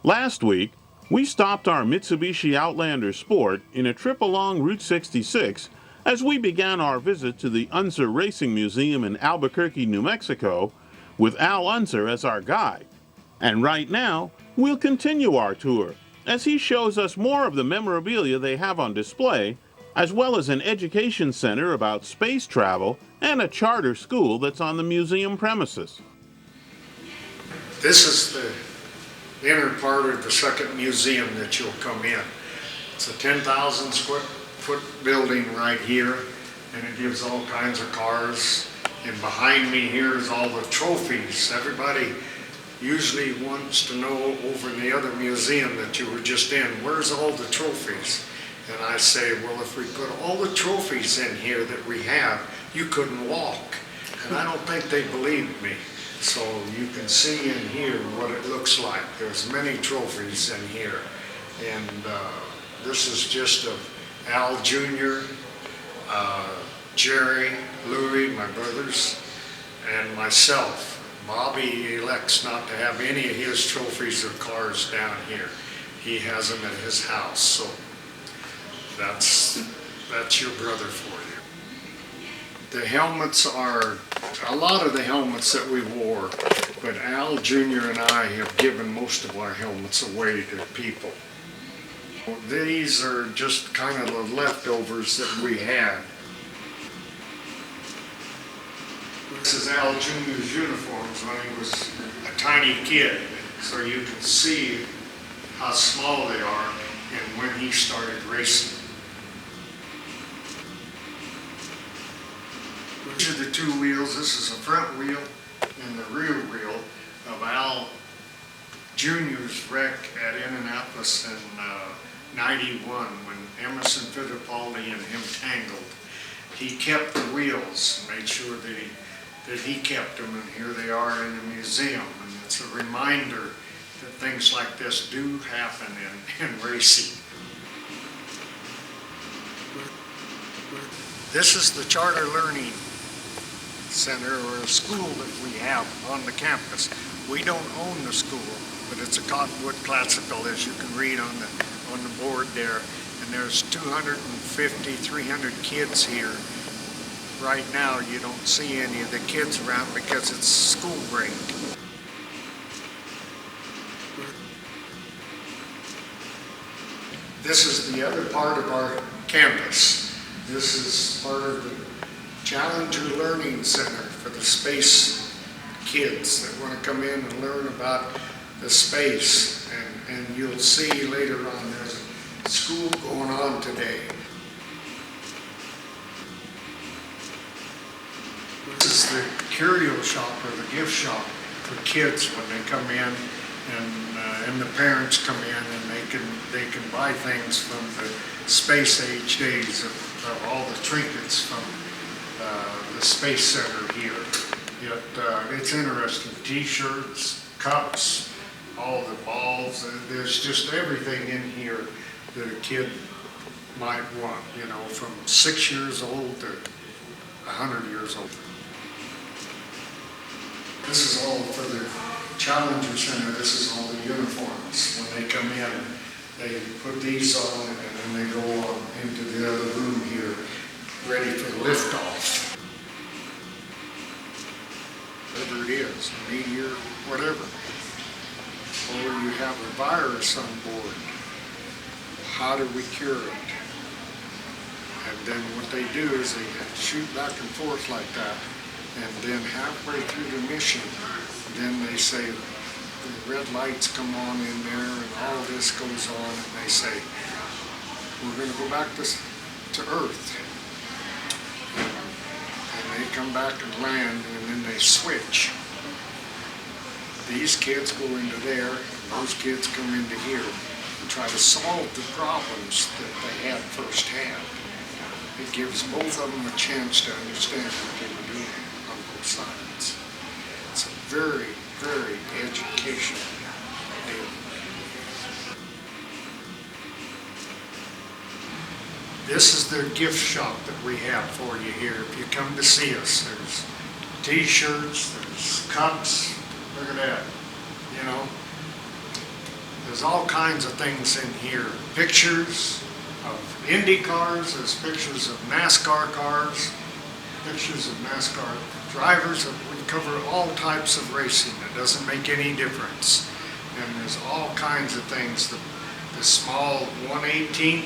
Last week, we stopped our Mitsubishi Outlander Sport in a trip along Route 66 as we began our visit to the Unser Racing Museum in Albuquerque, New Mexico, with Al Unser as our guide. And right now, we'll continue our tour as he shows us more of the memorabilia they have on display, as well as an education center about space travel and a charter school that's on the museum premises. This is the inner part of the second museum that you'll come in. It's a 10,000 square foot building right here, and it gives all kinds of cars. And behind me here is all the trophies. Everybody usually wants to know over in the other museum that you were just in, where's all the trophies? And I say, well, if we put all the trophies in here that we have, you couldn't walk. And I don't think they believed me. So you can see in here what it looks like. There's many trophies in here. And this is just of Al Jr., Jerry, Louie, my brothers, and myself. Bobby elects not to have any of his trophies or cars down here. He has them at his house. So that's your brother for you. The helmets are a lot of the helmets that we wore, but Al Jr. and I have given most of our helmets away to people. These are just kind of the leftovers that we had. This is Al Jr.'s uniforms when he was a tiny kid, so you can see how small they are and when he started racing. These are the two wheels. This is the front wheel and the rear wheel of Al Jr.'s wreck at Indianapolis in '91 when Emerson Fittipaldi and him tangled. He kept the wheels, made sure that he kept them, and here they are in the museum. And it's a reminder that things like this do happen in racing. This is the Charter Learning Center, or a school that we have on the campus. We don't own the school, but it's a Cottonwood Classical, as you can read on the board there. And there's 250, 300 kids here. Right now, you don't see any of the kids around because it's school break. This is the other part of our campus. This is part of the Challenger Learning Center for the space kids that want to come in and learn about the space. And you'll see later on there's a school going on today. This is the curio shop, or the gift shop for kids when they come in, and the parents come in and they can buy things from the space age days of all the trinkets from the space center here. It's interesting. T-shirts, cups, all the balls. There's just everything in here that a kid might want. From 6 years old to 100 years old. This is all for the Challenger Center. This is all the uniforms. When they come in, they put these on and then they go on into the other room here, ready for liftoff. Whatever it is, meteor, whatever. Or you have a virus on board. How do we cure it? And then what they do is they shoot back and forth like that. And then halfway through the mission, then they say the red lights come on in there and all this goes on, and they say, we're going to go back to Earth. And they come back and land, and then they switch. These kids go into there, and those kids come into here and try to solve the problems that they had firsthand. It gives both of them a chance to understand what they were doing on both sides. It's a very, very educational deal. This is their gift shop that we have for you here. If you come to see us, there's t-shirts, there's cups. Look at that. There's all kinds of things in here. Pictures of Indy cars, there's pictures of NASCAR cars, pictures of NASCAR drivers. We cover all types of racing. It doesn't make any difference. And there's all kinds of things. The small 1/18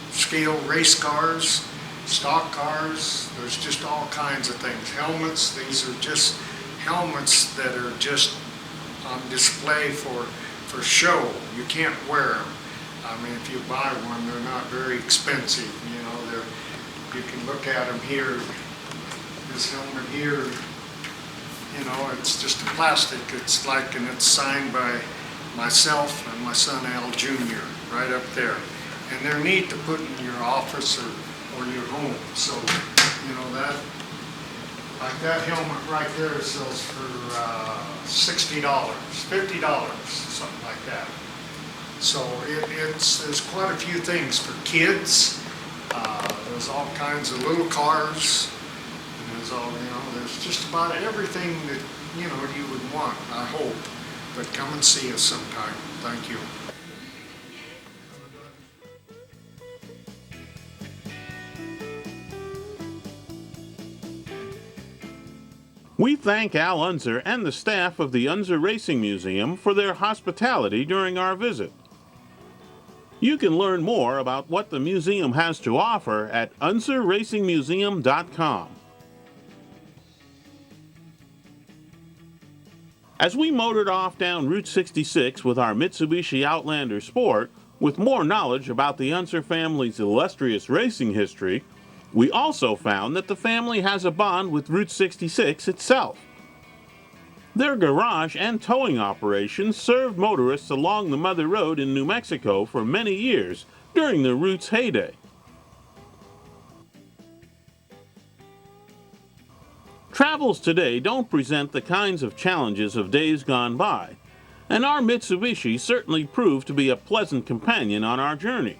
scale race cars, stock cars, there's just all kinds of things. Helmets, these are just helmets that are just on display for show. You can't wear them. I mean, if you buy one, they're not very expensive. You know, you can look at them here. This helmet here, you know, it's just a plastic. It's like, and it's signed by myself and my son Al Jr. right up there. And they're neat to put in your office or your home. So, you know, that, like that helmet right there sells for $60, $50, something like that. So there's quite a few things for kids. There's all kinds of little cars. And there's all, you know, there's just about everything that, you know, you would want, I hope. But come and see us sometime. Thank you. We thank Al Unser and the staff of the Unser Racing Museum for their hospitality during our visit. You can learn more about what the museum has to offer at unserracingmuseum.com. As we motored off down Route 66 with our Mitsubishi Outlander Sport, with more knowledge about the Unser family's illustrious racing history, we also found that the family has a bond with Route 66 itself. Their garage and towing operations served motorists along the Mother Road in New Mexico for many years during the route's heyday. Travels today don't present the kinds of challenges of days gone by, and our Mitsubishi certainly proved to be a pleasant companion on our journey.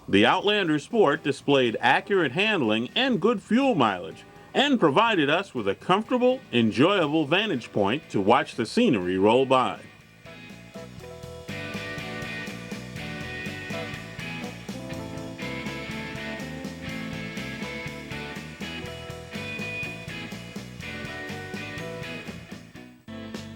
The Outlander Sport displayed accurate handling and good fuel mileage, and provided us with a comfortable, enjoyable vantage point to watch the scenery roll by.